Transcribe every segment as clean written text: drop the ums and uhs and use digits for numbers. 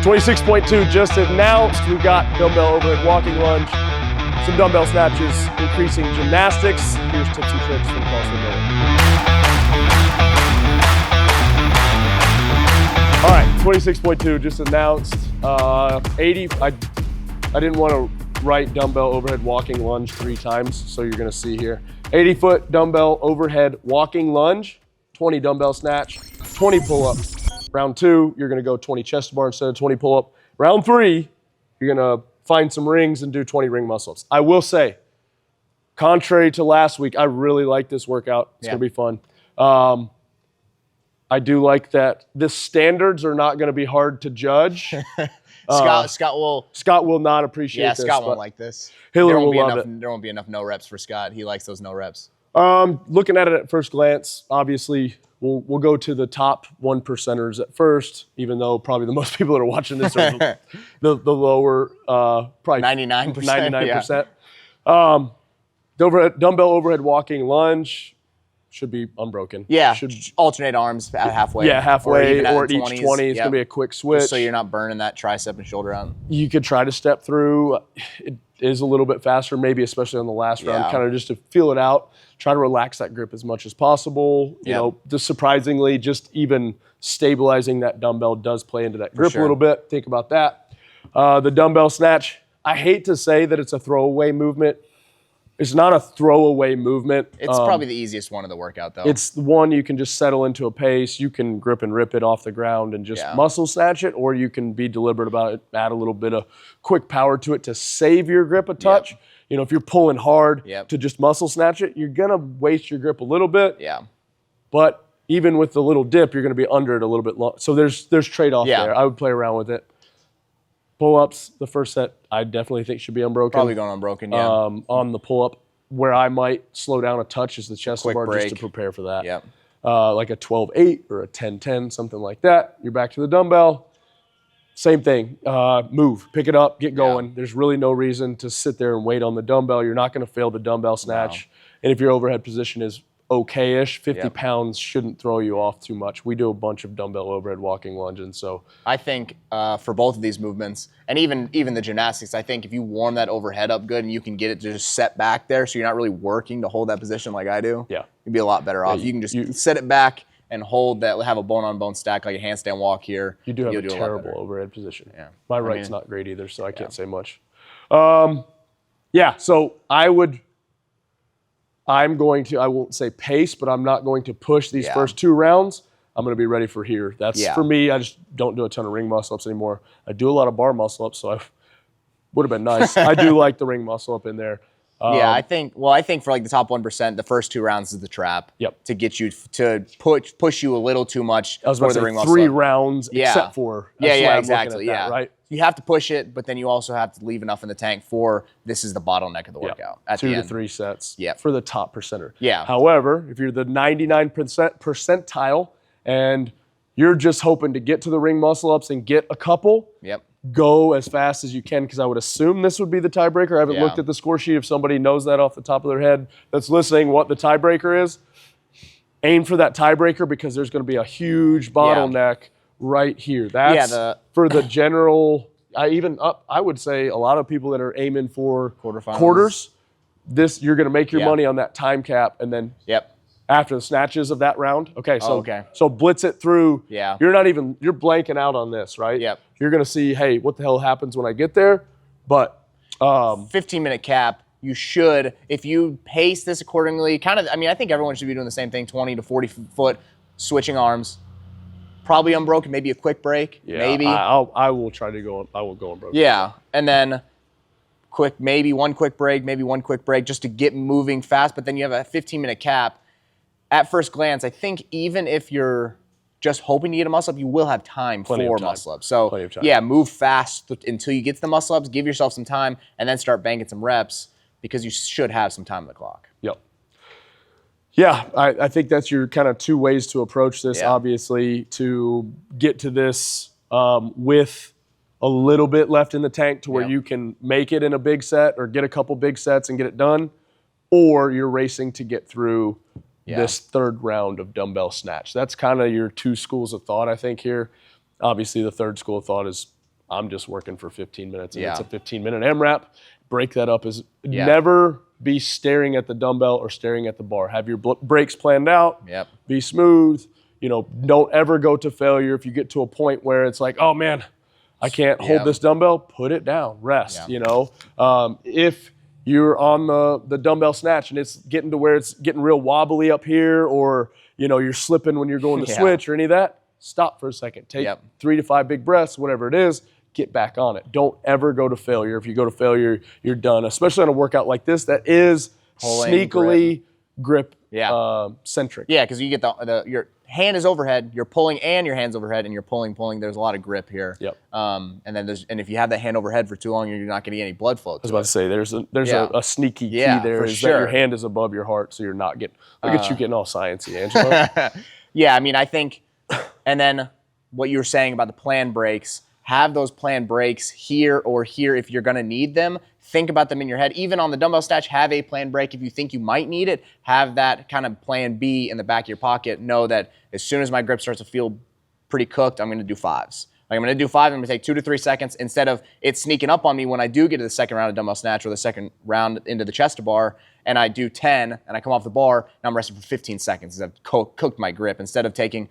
26.2 just announced. We got dumbbell overhead walking lunge, some dumbbell snatches, increasing gymnastics. Here's tips and tricks from Crossfit. All right, 26.2 just announced. 80. I didn't want to write dumbbell overhead walking lunge 3 times, so you're going to see here. 80-foot dumbbell overhead walking lunge, 20 dumbbell snatch, 20 pull-ups. Round 2, you're going to go 20 chest bar instead of 20 pull-up. Round 3, you're going to find some rings and do 20 ring muscle-ups. I will say, contrary to last week, I really like this workout. It's going to be fun. I do like that the standards are not going to be hard to judge. Scott will not appreciate this. Yeah, Scott won't like this. Hiller will love it. There won't be enough no reps for Scott. He likes those no reps. Looking at it at first glance, obviously, we'll go to the top 1%ers at first, even though probably the most people that are watching this are the lower, probably 99%. 99%. Dumbbell overhead walking lunge should be unbroken. Yeah, should alternate arms at halfway. Yeah, halfway or at each 20s. 20. It's going to be a quick switch. Just so you're not burning that tricep and shoulder out. You could try to step through. It is a little bit faster, maybe especially on the last round, kind of just to feel it out. Try to relax that grip as much as possible. You know, just surprisingly, just even stabilizing that dumbbell does play into that grip a little bit. Think about that. The dumbbell snatch, I hate to say that it's a throwaway movement. It's not a throwaway movement. It's probably the easiest one of the workout, though. It's the one you can just settle into a pace. You can grip and rip it off the ground and just muscle snatch it, or you can be deliberate about it, add a little bit of quick power to it to save your grip a touch. You know, if you're pulling hard to just muscle snatch it, you're going to waste your grip a little bit. Yeah. But even with the little dip, you're going to be under it a little bit long. So there's trade-off there. I would play around with it. Pull-ups, the first set, I definitely think should be unbroken. Probably going unbroken, on the pull-up, where I might slow down a touch is the chest bar just to prepare for that. Like a 12-8 or a 10-10, something like that. You're back to the dumbbell. Same thing. Move, pick it up, get going. There's really no reason to sit there and wait on the dumbbell. You're not going to fail the dumbbell snatch. And if your overhead position is okay-ish, 50 pounds shouldn't throw you off too much. We do a bunch of dumbbell overhead walking lunges, so I think for both of these movements, and even the gymnastics, I think if you warm that overhead up good and you can get it to just set back there, so you're not really working to hold that position like I do, you'd be a lot better off. You can just set it back and hold that, have a bone-on-bone stack like a handstand walk here. You do have a terrible overhead position. My right's not great either, so I can't say much. So I won't say pace, but I'm not going to push these first 2 rounds. I'm going to be ready for here. That's for me. I just don't do a ton of ring muscle-ups anymore. I do a lot of bar muscle-ups, so would have been nice. I do like the ring muscle-up in there. I think for like the top 1%, the first 2 rounds is the trap to get you to push you a little too much. I was about to say 3 rounds except for. Exactly. Right? You have to push it, but then you also have to leave enough in the tank for this is the bottleneck of the workout. At 2 the to end. 3 sets for the top percenter. Yeah. However, if you're the 99% percentile and you're just hoping to get to the ring muscle-ups and get a couple, go as fast as you can, because I would assume this would be the tiebreaker. I haven't looked at the score sheet. If somebody knows that off the top of their head that's listening, what the tiebreaker is, aim for that tiebreaker, because there's going to be a huge bottleneck right here. That's for the general. I would say a lot of people that are aiming for quarters. You're going to make your money on that time cap, and then after the snatches of that round. So blitz it through. You're blanking out on this, right? You're going to see, hey, what the hell happens when I get there? But 15-minute cap. You should, if you pace this accordingly, I think everyone should be doing the same thing, 20 to 40 foot switching arms. Probably unbroken, maybe a quick break. Maybe. I will try to go. I will go unbroken. And then maybe one quick break, just to get moving fast. But then you have a 15-minute cap. At first glance, I think even if you're just hoping to get a muscle up, you will have time for muscle ups. So move fast until you get to the muscle ups. Give yourself some time, and then start banking some reps, because you should have some time on the clock. I think that's your kind of 2 ways to approach this, obviously, to get to this with a little bit left in the tank to where you can make it in a big set or get a couple big sets and get it done, or you're racing to get through this 3rd round of dumbbell snatch. That's kind of your 2 schools of thought, I think, here. Obviously, the 3rd school of thought is I'm just working for 15 minutes. And it's a 15-minute AMRAP. Break that up as never be staring at the dumbbell or staring at the bar. Have your breaks planned out. Yep. Be smooth. You know, don't ever go to failure. If you get to a point where it's like, oh man, I can't hold this dumbbell, put it down, rest, you know. If you're on the dumbbell snatch and it's getting to where it's getting real wobbly up here, or, you know, you're slipping when you're going to switch or any of that, stop for a second. Take 3 to 5 big breaths, whatever it is, get back on it. Don't ever go to failure. If you go to failure, you're done, especially on a workout like this that is sneakily grip centric. Yeah, because you get your hand is overhead, you're pulling, and your hand's overhead, and you're pulling. There's a lot of grip here. Yep. And if you have that hand overhead for too long, you're not going to get any blood flow. I was about to say there's a sneaky key there is that your hand is above your heart, so you're not getting. Look at you getting all sciencey, Angelo. Yeah, I mean, I think, and then what you were saying about the planned breaks. Have those planned breaks here or here if you're going to need them. Think about them in your head. Even on the dumbbell snatch, have a planned break. If you think you might need it, have that kind of plan B in the back of your pocket. Know that as soon as my grip starts to feel pretty cooked, I'm going to do 5s. Like I'm going to do 5, I'm going to take 2 to 3 seconds instead of it sneaking up on me when I do get to the second round of dumbbell snatch or the second round into the chest to bar, and I do 10 and I come off the bar, and I'm resting for 15 seconds because I've cooked my grip instead of taking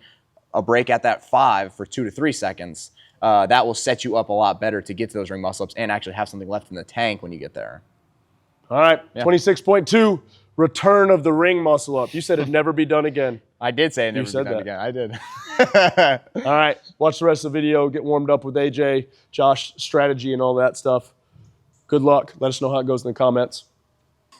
a break at that 5 for 2 to 3 seconds. That will set you up a lot better to get to those ring muscle-ups and actually have something left in the tank when you get there. All right, 26.2, return of the ring muscle-up. You said it'd never be done again. I did say it'd never be done again. I did. All right, watch the rest of the video, get warmed up with AJ, Josh, strategy and all that stuff. Good luck. Let us know how it goes in the comments.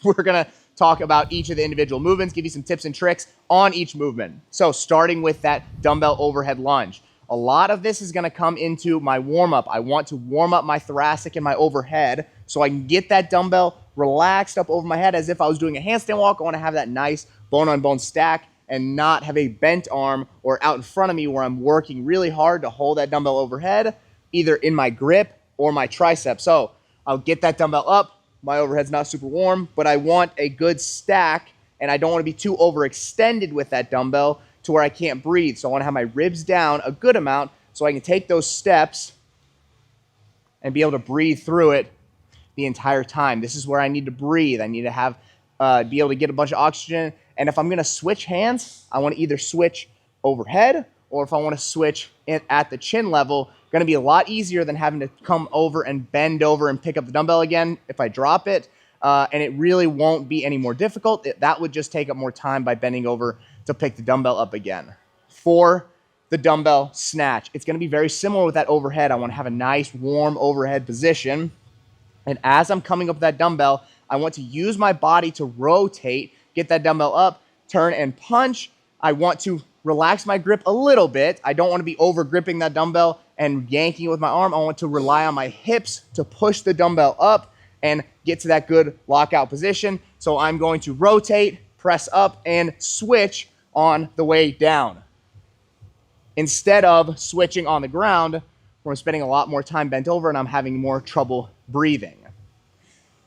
We're going to talk about each of the individual movements, give you some tips and tricks on each movement. So starting with that dumbbell overhead lunge. A lot of this is going to come into my warm-up. I want to warm up my thoracic and my overhead so I can get that dumbbell relaxed up over my head as if I was doing a handstand walk. I want to have that nice bone-on-bone stack and not have a bent arm or out in front of me where I'm working really hard to hold that dumbbell overhead, either in my grip or my tricep. So I'll get that dumbbell up. My overhead's not super warm, but I want a good stack, and I don't want to be too overextended with that dumbbell to where I can't breathe. So I want to have my ribs down a good amount so I can take those steps and be able to breathe through it the entire time. This is where I need to breathe. I need to have be able to get a bunch of oxygen. And if I'm going to switch hands, I want to either switch overhead, or if I want to switch it at the chin level, going to be a lot easier than having to come over and bend over and pick up the dumbbell again if I drop it. And it really won't be any more difficult. That would just take up more time by bending over to pick the dumbbell up again. For the dumbbell snatch, it's going to be very similar with that overhead. I want to have a nice warm overhead position. And as I'm coming up with that dumbbell, I want to use my body to rotate, get that dumbbell up, turn and punch. I want to relax my grip a little bit. I don't want to be over gripping that dumbbell and yanking it with my arm. I want to rely on my hips to push the dumbbell up and get to that good lockout position. So I'm going to rotate, press up, and switch on the way down. Instead of switching on the ground, where I'm spending a lot more time bent over and I'm having more trouble breathing.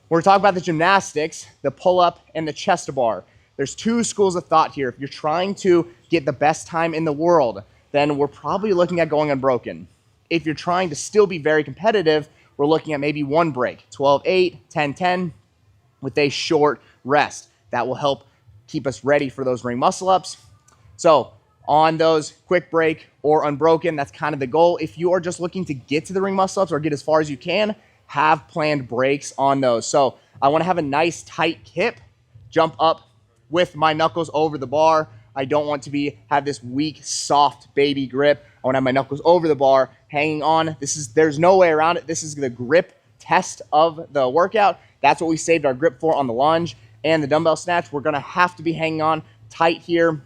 We're talking about the gymnastics, the pull-up and the chest to bar. There's 2 schools of thought here. If you're trying to get the best time in the world, then we're probably looking at going unbroken. If you're trying to still be very competitive, we're looking at maybe 1 break, 12-8, 10-10, with a short rest. That will help keep us ready for those ring muscle-ups. So on those quick break or unbroken, that's kind of the goal. If you are just looking to get to the ring muscle-ups or get as far as you can, have planned breaks on those. So I want to have a nice tight hip, jump up with my knuckles over the bar. I don't want to have this weak, soft baby grip. I want to have my knuckles over the bar, hanging on. There's no way around it. This is the grip test of the workout. That's what we saved our grip for on the lunge and the dumbbell snatch. We're going to have to be hanging on tight here.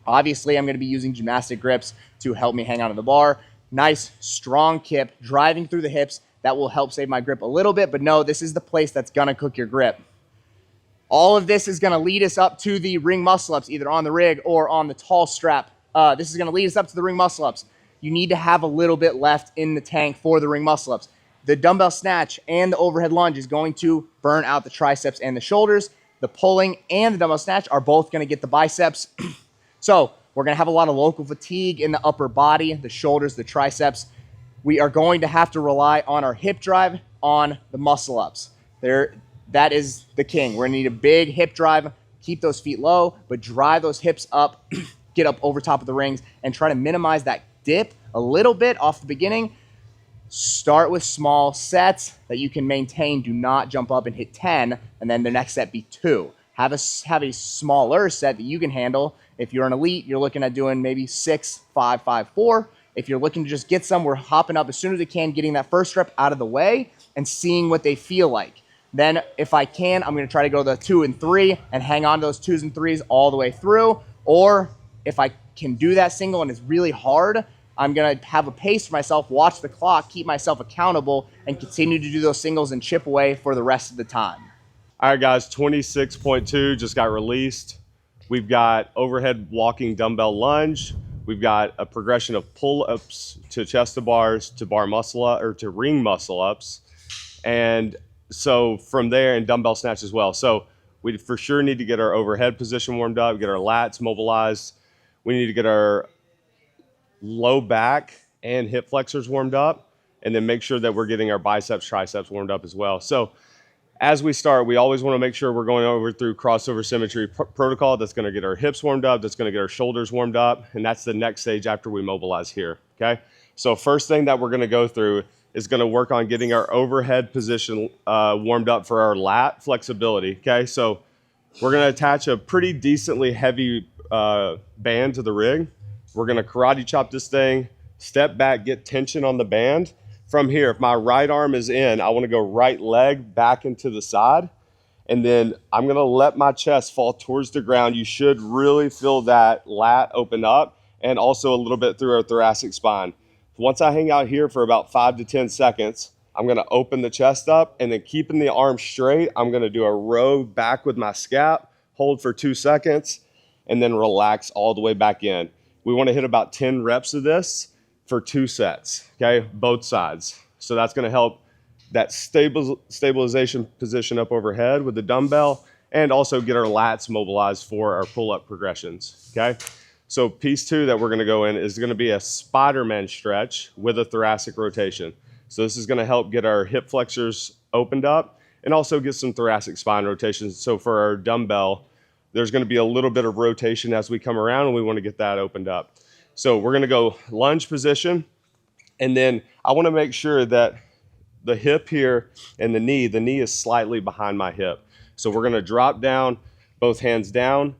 Obviously, I'm going to be using gymnastic grips to help me hang on to the bar. Nice, strong kip, driving through the hips. That will help save my grip a little bit, but no, this is the place that's going to cook your grip. All of this is going to lead us up to the ring muscle-ups, either on the rig or on the tall strap. This is going to lead us up to the ring muscle-ups. You need to have a little bit left in the tank for the ring muscle-ups. The dumbbell snatch and the overhead lunge is going to burn out the triceps and the shoulders. The pulling and the dumbbell snatch are both going to get the biceps. So we're going to have a lot of local fatigue in the upper body, the shoulders, the triceps. we are going to have to rely on our hip drive on the muscle ups. That is the king. We're gonna need a big hip drive, keep those feet low, but drive those hips up, get up over top of the rings, and try to minimize that dip a little bit off the beginning. Start with small sets that you can maintain. Do not jump up and hit 10, and then the next set be 2. Have a smaller set that you can handle. If you're an elite, you're looking at doing maybe 6, 5, 5, 4. If you're looking to just get some, we're hopping up as soon as we can, getting that first rep out of the way and seeing what they feel like. Then if I can, I'm gonna try to go to the 2 and 3 and hang on to those 2s and 3s all the way through. Or if I can do that single and it's really hard, I'm gonna have a pace for myself, watch the clock, keep myself accountable, and continue to do those singles and chip away for the rest of the time. All right, guys, 26.2 just got released. We've got overhead walking dumbbell lunge. We've got a progression of pull-ups to chest to bars to bar muscle up, or to ring muscle ups. And so from there, and dumbbell snatch as well. So we for sure need to get our overhead position warmed up, get our lats mobilized. We need to get our low back and hip flexors warmed up, and then make sure that we're getting our biceps, triceps warmed up as well. So as we start, we always want to make sure we're going over through crossover symmetry protocol. That's going to get our hips warmed up, that's going to get our shoulders warmed up, and that's the next stage after we mobilize here, okay? So first thing that we're going to go through is going to work on getting our overhead position warmed up for our lat flexibility, okay? So we're going to attach a pretty decently heavy band to the rig. We're gonna karate chop this thing, step back, get tension on the band. From here, if my right arm is in, I wanna go right leg back into the side, and then I'm gonna let my chest fall towards the ground. You should really feel that lat open up, and also a little bit through our thoracic spine. Once I hang out here for about 5 to 10 seconds, I'm gonna open the chest up, and then keeping the arm straight, I'm gonna do a row back with my scap, hold for 2 seconds, and then relax all the way back in. We want to hit about 10 reps of this for 2 sets, okay, both sides. So that's going to help that stabilization position up overhead with the dumbbell, and also get our lats mobilized for our pull-up progressions, okay? So piece 2 that we're going to go in is going to be a Spider-Man stretch with a thoracic rotation. So this is going to help get our hip flexors opened up and also get some thoracic spine rotations. So for our dumbbell, there's going to be a little bit of rotation as we come around, and we want to get that opened up. So we're going to go lunge position, and then I want to make sure that the hip here and the knee is slightly behind my hip. So we're going to drop down, both hands down.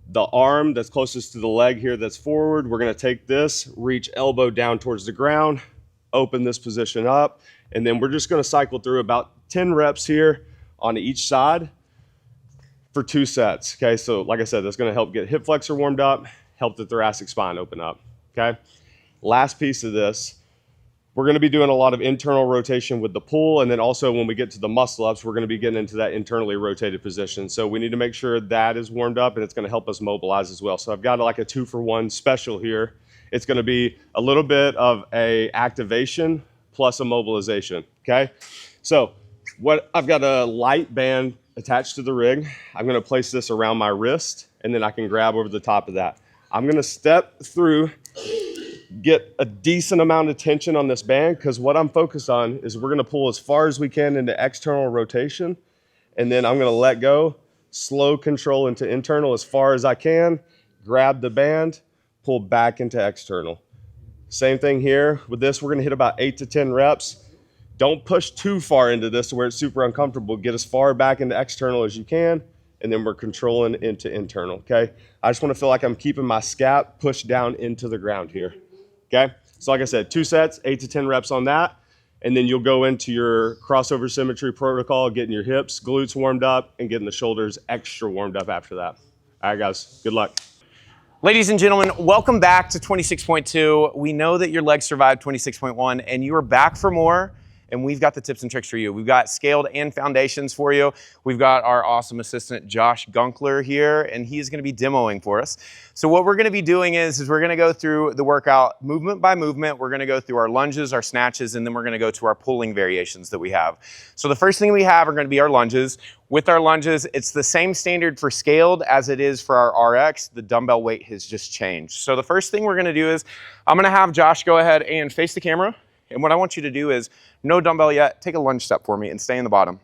The arm that's closest to the leg here that's forward, we're going to take this, reach elbow down towards the ground, open this position up, and then we're just going to cycle through about 10 reps here on each side for 2 sets, okay? So like I said, that's gonna help get hip flexor warmed up, help the thoracic spine open up, okay? Last piece of this, we're gonna be doing a lot of internal rotation with the pull, and then also when we get to the muscle ups, we're gonna be getting into that internally rotated position. So we need to make sure that is warmed up, and it's gonna help us mobilize as well. So I've got like a 2-for-1 special here. It's gonna be a little bit of a activation plus a mobilization, okay? So what I've got a light band attached to the rig. I'm gonna place this around my wrist, and then I can grab over the top of that. I'm gonna step through, get a decent amount of tension on this band, because what I'm focused on is we're gonna pull as far as we can into external rotation, and then I'm gonna let go, slow control into internal as far as I can, grab the band, pull back into external. Same thing here. With this, we're gonna hit about 8 to 10 reps. Don't push too far into this to where it's super uncomfortable. Get as far back into external as you can, and then we're controlling into internal, okay? I just wanna feel like I'm keeping my scap pushed down into the ground here, okay? So like I said, 2 sets, 8 to 10 reps on that, and then you'll go into your crossover symmetry protocol, getting your hips, glutes warmed up, and getting the shoulders extra warmed up after that. All right, guys, good luck. Ladies and gentlemen, welcome back to 26.2. We know that your legs survived 26.1, and you are back for more. And we've got the tips and tricks for you. We've got scaled and foundations for you. We've got our awesome assistant, Josh Gunkler here, and he's gonna be demoing for us. So what we're gonna be doing is we're gonna go through the workout movement by movement. We're gonna go through our lunges, our snatches, and then we're gonna go to our pulling variations that we have. So the first thing we have are gonna be our lunges. With our lunges, it's the same standard for scaled as it is for our RX. The dumbbell weight has just changed. So the first thing we're gonna do is I'm gonna have Josh go ahead and face the camera. And what I want you to do is, no dumbbell yet, take a lunge step for me and stay in the bottom.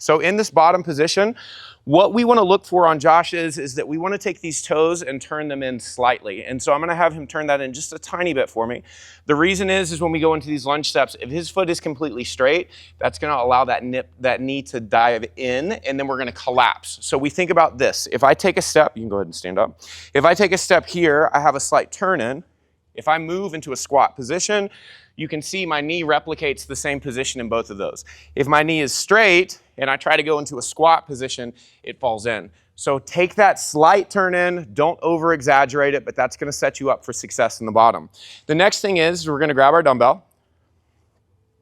So in this bottom position, what we want to look for on Josh is that we want to take these toes and turn them in slightly. And so I'm going to have him turn that in just a tiny bit for me. The reason is when we go into these lunge steps, if his foot is completely straight, that's going to allow that knee to dive in, and then we're going to collapse. So we think about this. If I take a step, you can go ahead and stand up. If I take a step here, I have a slight turn in. If I move into a squat position, you can see my knee replicates the same position in both of those. If my knee is straight and I try to go into a squat position, it falls in. So take that slight turn in, don't over exaggerate it, but that's gonna set you up for success in the bottom. The next thing is we're gonna grab our dumbbell.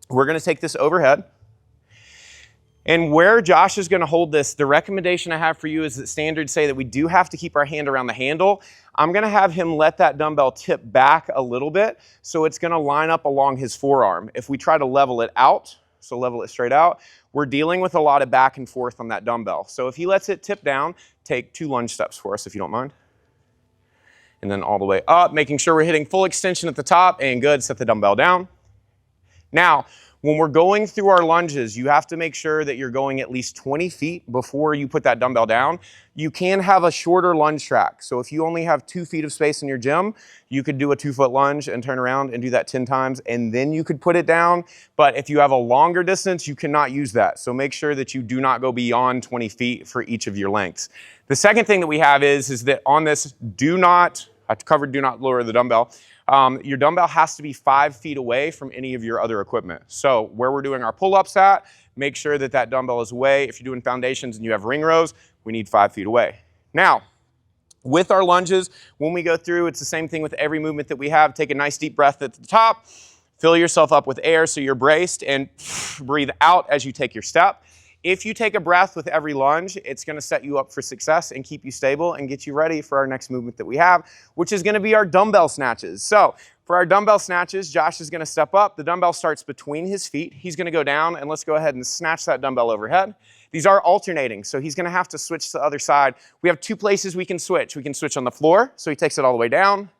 We're gonna take this overhead. And where Josh is gonna hold this, the recommendation I have for you is that standards say that we do have to keep our hand around the handle. I'm gonna have him let that dumbbell tip back a little bit, so it's gonna line up along his forearm. If we try to level it out, so level it straight out, we're dealing with a lot of back and forth on that dumbbell. So if he lets it tip down, take 2 lunge steps for us if you don't mind. And then all the way up, making sure we're hitting full extension at the top, and good, set the dumbbell down. Now, when we're going through our lunges, you have to make sure that you're going at least 20 feet before you put that dumbbell down. You can have a shorter lunge track. So if you only have 2 feet of space in your gym, you could do a 2-foot lunge and turn around and do that 10 times, and then you could put it down. But if you have a longer distance, you cannot use that. So make sure that you do not go beyond 20 feet for each of your lengths. The second thing that we have is that on this, I covered do not lower the dumbbell. Your dumbbell has to be 5 feet away from any of your other equipment. So where we're doing our pull-ups at, make sure that that dumbbell is away. If you're doing foundations and you have ring rows, we need 5 feet away. Now, with our lunges, when we go through, it's the same thing with every movement that we have. Take a nice deep breath at the top, fill yourself up with air so you're braced, and breathe out as you take your step. If you take a breath with every lunge, it's gonna set you up for success and keep you stable and get you ready for our next movement that we have, which is gonna be our dumbbell snatches. So for our dumbbell snatches, Josh is gonna step up. The dumbbell starts between his feet. He's gonna go down, and let's go ahead and snatch that dumbbell overhead. These are alternating, so he's gonna have to switch to the other side. We have 2 places we can switch. We can switch on the floor, so he takes it all the way down.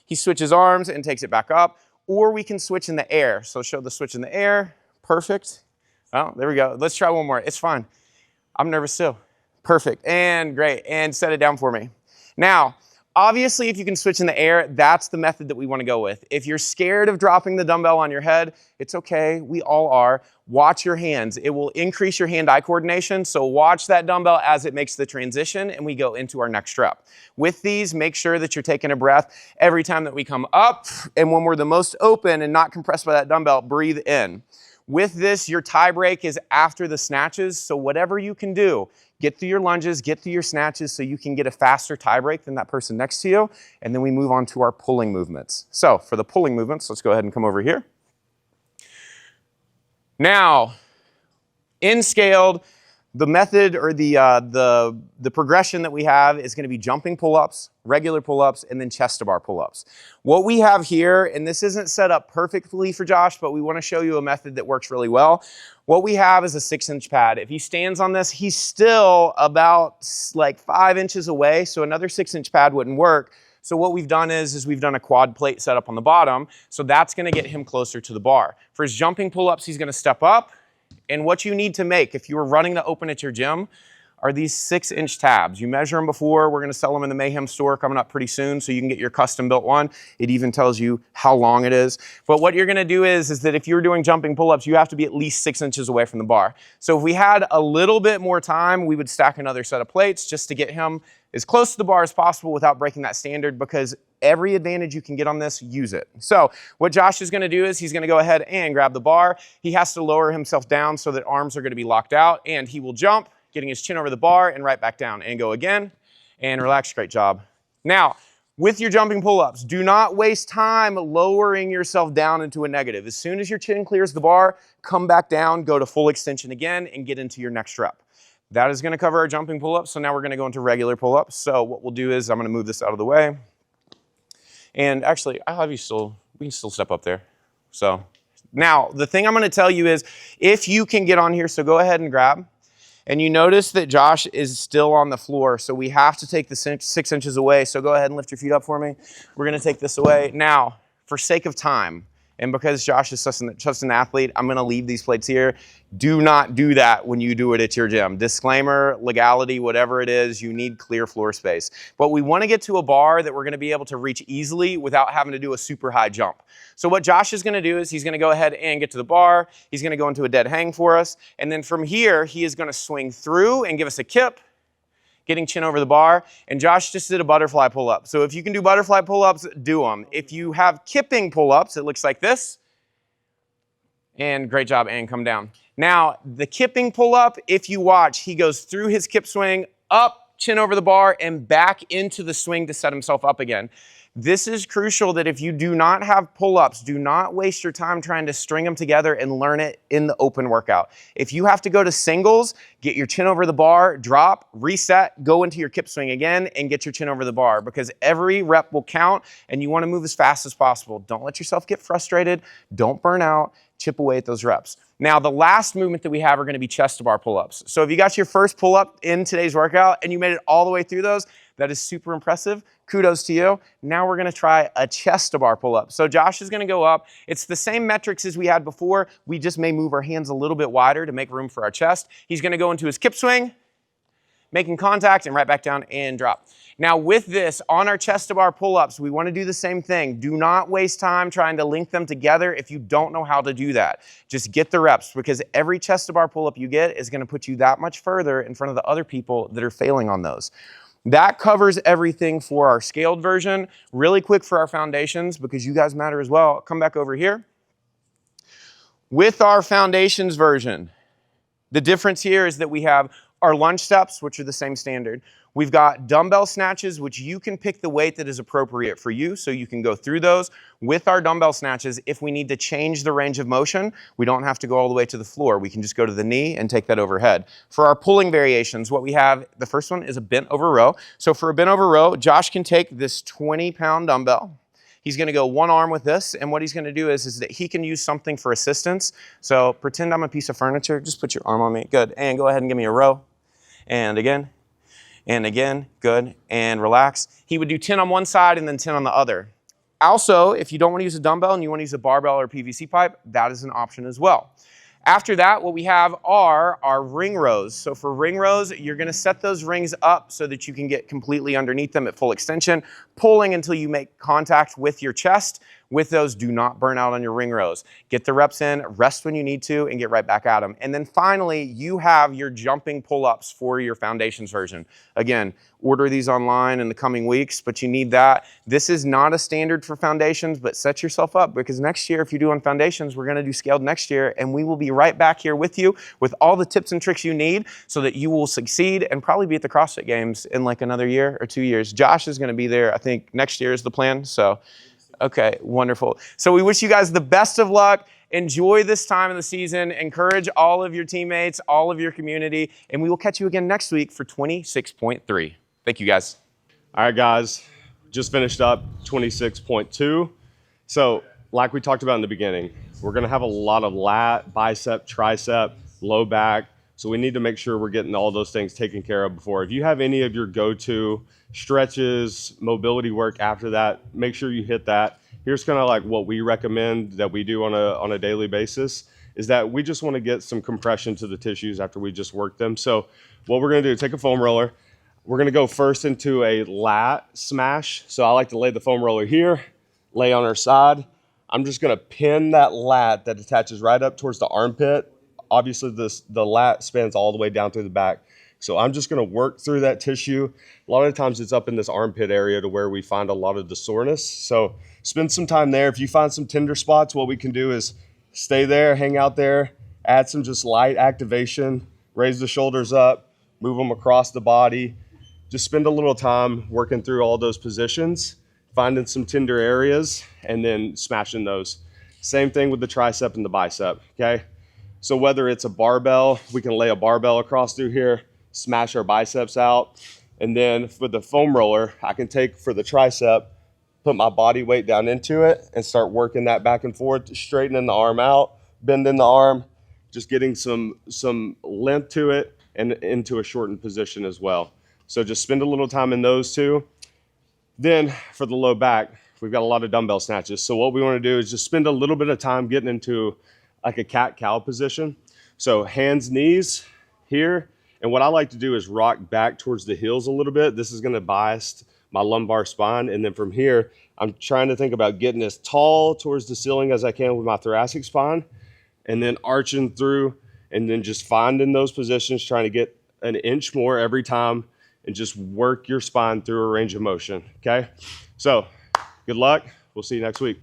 He switches arms and takes it back up, or we can switch in the air. So show the switch in the air, perfect. Oh, there we go. Let's try one more. It's fine. I'm nervous too. Perfect. And great. And set it down for me. Now, obviously, if you can switch in the air, that's the method that we want to go with. If you're scared of dropping the dumbbell on your head, it's okay. We all are. Watch your hands. It will increase your hand-eye coordination. So watch that dumbbell as it makes the transition and we go into our next rep. With these, make sure that you're taking a breath every time that we come up. And when we're the most open and not compressed by that dumbbell, breathe in. With this, your tie break is after the snatches, so whatever you can do, get through your lunges, get through your snatches so you can get a faster tie break than that person next to you, and then we move on to our pulling movements. So for the pulling movements, let's go ahead and come over here. Now, in scaled, the method or the progression that we have is going to be jumping pull-ups, regular pull-ups, and then chest-to-bar pull-ups. What we have here, and this isn't set up perfectly for Josh, but we want to show you a method that works really well. What we have is a 6-inch pad. If he stands on this, he's still about like 5 inches away, so another 6-inch pad wouldn't work. So what we've done is we've done a quad plate setup on the bottom, so that's going to get him closer to the bar. For his jumping pull-ups, he's going to step up. And what you need to make, if you were running the open at your gym, are these 6-inch tabs. You measure them before. We're going to sell them in the Mayhem store coming up pretty soon, so you can get your custom built one. It even tells you how long it is. But what you're going to do is that if you're doing jumping pull-ups, you have to be at least 6 inches away from the bar. So if we had a little bit more time, we would stack another set of plates just to get him as close to the bar as possible without breaking that standard, because every advantage you can get on this, use it. So what Josh is going to do is he's going to go ahead and grab the bar. He has to lower himself down so that arms are going to be locked out, and he will jump, getting his chin over the bar and right back down, and go again and relax. Great job. Now, with your jumping pull-ups, do not waste time lowering yourself down into a negative. As soon as your chin clears the bar, come back down, go to full extension again, and get into your next rep. That is going to cover our jumping pull-ups. So now we're going to go into regular pull-ups. So what we'll do is I'm going to move this out of the way. And actually, I'll have you we can still step up there. So now the thing I'm going to tell you is if you can get on here, so go ahead and grab. And you notice that Josh is still on the floor. So we have to take the 6 inches away. So go ahead and lift your feet up for me. We're going to take this away. Now, for sake of time, And because Josh is just an athlete, I'm gonna leave these plates here. Do not do that when you do it at your gym. Disclaimer, legality, whatever it is, you need clear floor space. But we wanna get to a bar that we're gonna be able to reach easily without having to do a super high jump. So what Josh is gonna do is he's gonna go ahead and get to the bar, he's gonna go into a dead hang for us, and then from here, he is gonna swing through and give us a kip, getting chin over the bar, and Josh just did a butterfly pull-up. So if you can do butterfly pull-ups, do them. If you have kipping pull-ups, it looks like this, and great job, and come down. Now, the kipping pull-up, if you watch, he goes through his kip swing, up, chin over the bar, and back into the swing to set himself up again. This is crucial that if you do not have pull-ups, do not waste your time trying to string them together and learn it in the open workout. If you have to go to singles, get your chin over the bar, drop, reset, go into your kip swing again, and get your chin over the bar, because every rep will count and you want to move as fast as possible. Don't let yourself get frustrated. Don't burn out. Chip away at those reps. Now, the last movement that we have are going to be chest to bar pull-ups. So if you got your first pull-up in today's workout and you made it all the way through those, that is super impressive. Kudos to you. Now we're gonna try a chest to bar pull-up. So Josh is gonna go up. It's the same metrics as we had before. We just may move our hands a little bit wider to make room for our chest. He's gonna go into his kip swing, making contact, and right back down and drop. Now with this, on our chest to bar pull-ups, we wanna do the same thing. Do not waste time trying to link them together if you don't know how to do that. Just get the reps, because every chest to bar pull-up you get is gonna put you that much further in front of the other people that are failing on those. That covers everything for our scaled version. Really quick for our foundations, because you guys matter as well. Come back over here. With our foundations version, the difference here is that we have our lunge steps, which are the same standard. We've got dumbbell snatches, which you can pick the weight that is appropriate for you, so you can go through those. With our dumbbell snatches, if we need to change the range of motion, we don't have to go all the way to the floor. We can just go to the knee and take that overhead. For our pulling variations, what we have, the first one is a bent over row. So for a bent over row, Josh can take this 20-pound dumbbell. He's gonna go one arm with this, and what he's gonna do is that he can use something for assistance. So pretend I'm a piece of furniture, just put your arm on me, good. And go ahead and give me a row. And again, good, and relax. He would do 10 on one side and then 10 on the other. Also, if you don't want to use a dumbbell and you want to use a barbell or PVC pipe, that is an option as well. After that, what we have are our ring rows. So for ring rows, you're gonna set those rings up so that you can get completely underneath them at full extension, pulling until you make contact with your chest. With those, do not burn out on your ring rows. Get the reps in, rest when you need to, and get right back at them. And then finally, you have your jumping pull-ups for your foundations version. Again, order these online in the coming weeks, but you need that. This is not a standard for foundations, but set yourself up, because next year, if you do on foundations, we're gonna do scaled next year, and we will be right back here with you with all the tips and tricks you need so that you will succeed and probably be at the CrossFit Games in like another year or 2 years. Josh is gonna be there, I think next year is the plan, so. Okay, wonderful. So we wish you guys the best of luck. Enjoy this time of the season. Encourage all of your teammates, all of your community, and we will catch you again next week for 26.3. Thank you, guys. All right, guys, just finished up 26.2. So like we talked about in the beginning, we're gonna have a lot of lat, bicep, tricep, low back. So we need to make sure we're getting all those things taken care of before. If you have any of your go-to stretches, mobility work after that, make sure you hit that. Here's kind of like what we recommend that we do on a daily basis, is that we just want to get some compression to the tissues after we just work them. So what we're going to do, take a foam roller. We're going to go first into a lat smash. So I like to lay the foam roller here, lay on our side. I'm just going to pin that lat that attaches right up towards the armpit. Obviously the lat spans all the way down through the back. So I'm just gonna work through that tissue. A lot of times it's up in this armpit area to where we find a lot of the soreness. So spend some time there. If you find some tender spots, what we can do is stay there, hang out there, add some just light activation, raise the shoulders up, move them across the body. Just spend a little time working through all those positions, finding some tender areas, and then smashing those. Same thing with the tricep and the bicep, okay? So whether it's a barbell, we can lay a barbell across through here, smash our biceps out. And then for the foam roller, I can take for the tricep, put my body weight down into it and start working that back and forth, straightening the arm out, bending the arm, just getting some length to it and into a shortened position as well. So just spend a little time in those two. Then for the low back, we've got a lot of dumbbell snatches. So what we want to do is just spend a little bit of time getting into like a cat-cow position. So hands, knees here. And what I like to do is rock back towards the heels a little bit. This is going to bias my lumbar spine. And then from here, I'm trying to think about getting as tall towards the ceiling as I can with my thoracic spine, and then arching through, and then just finding those positions, trying to get an inch more every time, and just work your spine through a range of motion, okay? So good luck. We'll see you next week.